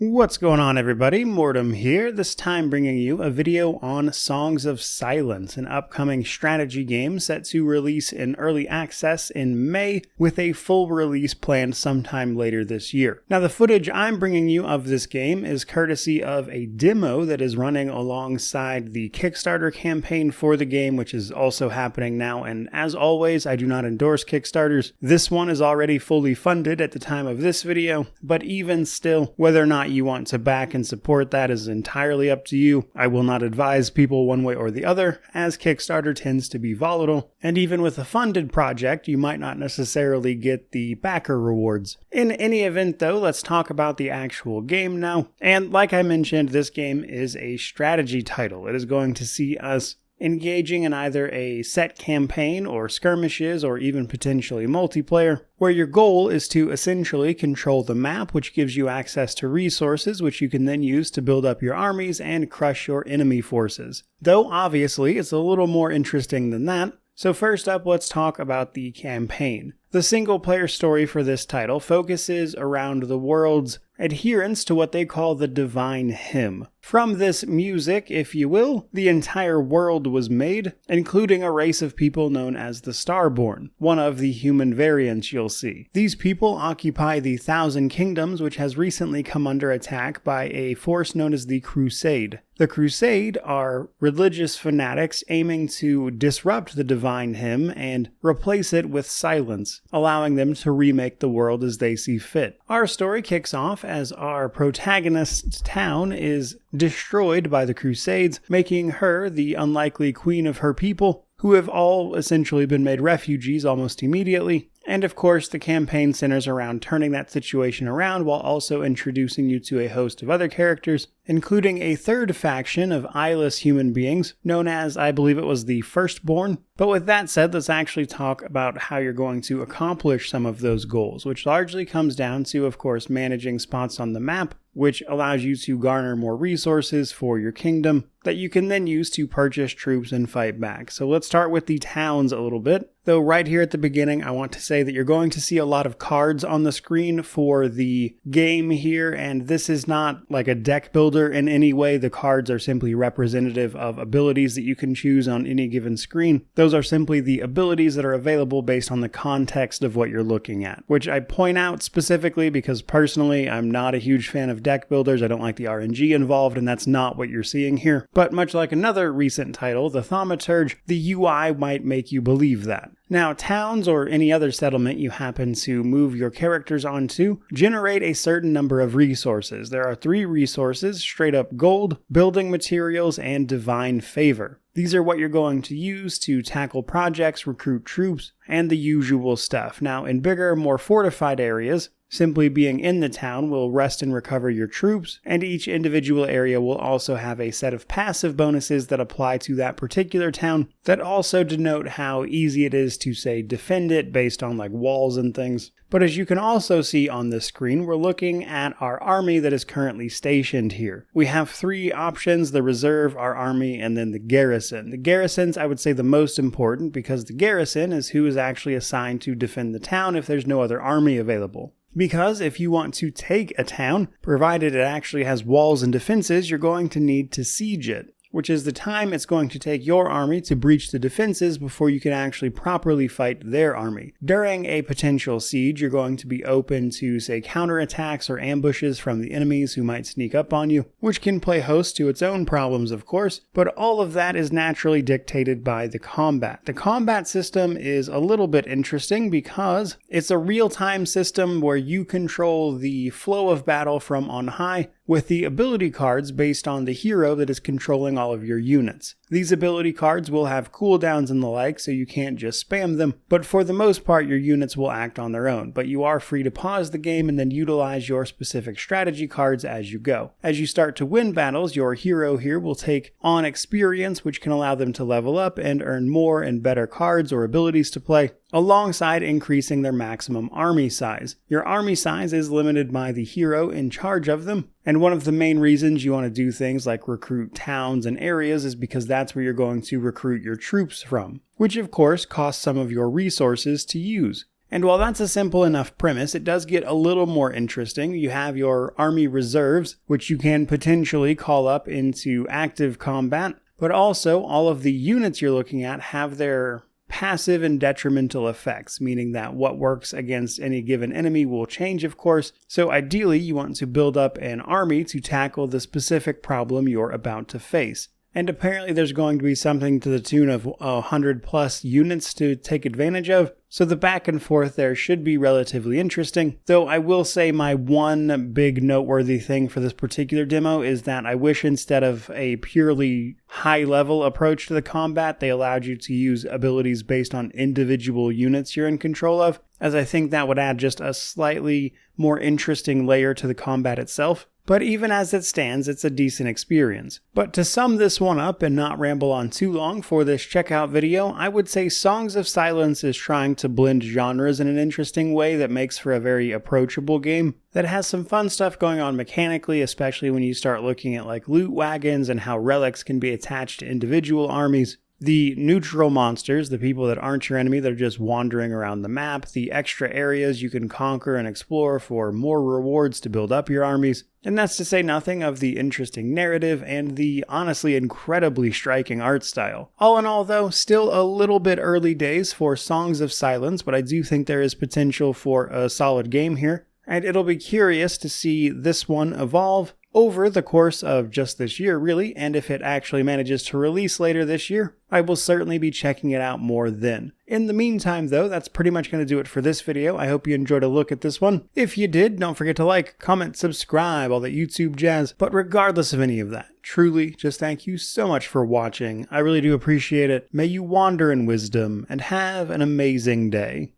What's going on, everybody? Mortem here, this time bringing you a video on Songs of Silence, an upcoming strategy game set to release in early access in May, with a full release planned sometime later this year. Now, the footage I'm bringing you of this game is courtesy of a demo that is running alongside the Kickstarter campaign for the game, which is also happening now, and as always, I do not endorse Kickstarters. This one is already fully funded at the time of this video, but even still, whether or not you want to back and support that is entirely up to you. I will not advise people one way or the other, as Kickstarter tends to be volatile, and even with a funded project, you might not necessarily get the backer rewards. In any event though, let's talk about the actual game now, and like I mentioned, this game is a strategy title. It is going to see us engaging in either a set campaign or skirmishes or even potentially multiplayer, where your goal is to essentially control the map, which gives you access to resources which you can then use to build up your armies and crush your enemy forces. Though obviously it's a little more interesting than that. So first up, let's talk about the campaign. The single-player story for this title focuses around the world's adherence to what they call the Divine Hymn. From this music, if you will, the entire world was made, including a race of people known as the Starborn, one of the human variants you'll see. These people occupy the Thousand Kingdoms, which has recently come under attack by a force known as the Crusade. The Crusade are religious fanatics aiming to disrupt the Divine Hymn and replace it with silence, allowing them to remake the world as they see fit. Our story kicks off as our protagonist's town is destroyed by the Crusades, making her the unlikely queen of her people, who have all essentially been made refugees almost immediately. And of course, the campaign centers around turning that situation around while also introducing you to a host of other characters, including a third faction of eyeless human beings, known as, I believe it was the Firstborn. But with that said, let's actually talk about how you're going to accomplish some of those goals, which largely comes down to, of course, managing spots on the map, which allows you to garner more resources for your kingdom that you can then use to purchase troops and fight back. So let's start with the towns a little bit. Though right here at the beginning, I want to say that you're going to see a lot of cards on the screen for the game here, and this is not like a deck builder in any way. The cards are simply representative of abilities that you can choose on any given screen. Those are simply the abilities that are available based on the context of what you're looking at, which I point out specifically because personally, I'm not a huge fan of deck builders. I don't like the RNG involved, and that's not what you're seeing here. But much like another recent title, the Thaumaturge, the UI might make you believe that. Now, towns or any other settlement you happen to move your characters onto generate a certain number of resources. There are 3 resources: straight up gold, building materials, and divine favor. These are what you're going to use to tackle projects, recruit troops, and the usual stuff. Now, in bigger, more fortified areas, simply being in the town will rest and recover your troops, and each individual area will also have a set of passive bonuses that apply to that particular town that also denote how easy it is to, say, defend it based on like walls and things. But as you can also see on this screen, we're looking at our army that is currently stationed here. We have 3 options: the reserve, our army, and then the garrison. The garrison's, I would say, the most important because the garrison is who is actually assigned to defend the town if there's no other army available. Because if you want to take a town, provided it actually has walls and defenses, you're going to need to siege it, which is the time it's going to take your army to breach the defenses before you can actually properly fight their army. During a potential siege, you're going to be open to, say, counterattacks or ambushes from the enemies who might sneak up on you, which can play host to its own problems, of course, but all of that is naturally dictated by the combat. The combat system is a little bit interesting because it's a real-time system where you control the flow of battle from on high, with the ability cards based on the hero that is controlling all of your units. These ability cards will have cooldowns and the like, so you can't just spam them, but for the most part your units will act on their own, but you are free to pause the game and then utilize your specific strategy cards as you go. As you start to win battles, your hero here will take on experience, which can allow them to level up and earn more and better cards or abilities to play, alongside increasing their maximum army size. Your army size is limited by the hero in charge of them, and one of the main reasons you want to do things like recruit towns and areas is because that's where you're going to recruit your troops from, which of course costs some of your resources to use. And while that's a simple enough premise, it does get a little more interesting. You have your army reserves, which you can potentially call up into active combat, but also all of the units you're looking at have their passive and detrimental effects, meaning that what works against any given enemy will change, of course. So ideally, you want to build up an army to tackle the specific problem you're about to face. And apparently there's going to be something to the tune of 100 plus units to take advantage of, so the back and forth there should be relatively interesting. Though I will say my one big noteworthy thing for this particular demo is that I wish instead of a purely high level approach to the combat, they allowed you to use abilities based on individual units you're in control of, as I think that would add just a slightly more interesting layer to the combat itself. But even as it stands, it's a decent experience. But to sum this one up and not ramble on too long for this checkout video, I would say Songs of Silence is trying to blend genres in an interesting way that makes for a very approachable game that has some fun stuff going on mechanically, especially when you start looking at like loot wagons and how relics can be attached to individual armies. The neutral monsters, the people that aren't your enemy, that are just wandering around the map, the extra areas you can conquer and explore for more rewards to build up your armies, and that's to say nothing of the interesting narrative and the honestly incredibly striking art style. All in all though, still a little bit early days for Songs of Silence, but I do think there is potential for a solid game here, and it'll be curious to see this one evolve over the course of just this year, really, and if it actually manages to release later this year, I will certainly be checking it out more then. In the meantime, though, that's pretty much going to do it for this video. I hope you enjoyed a look at this one. If you did, don't forget to like, comment, subscribe, all that YouTube jazz. But regardless of any of that, truly, just thank you so much for watching. I really do appreciate it. May you wander in wisdom and have an amazing day.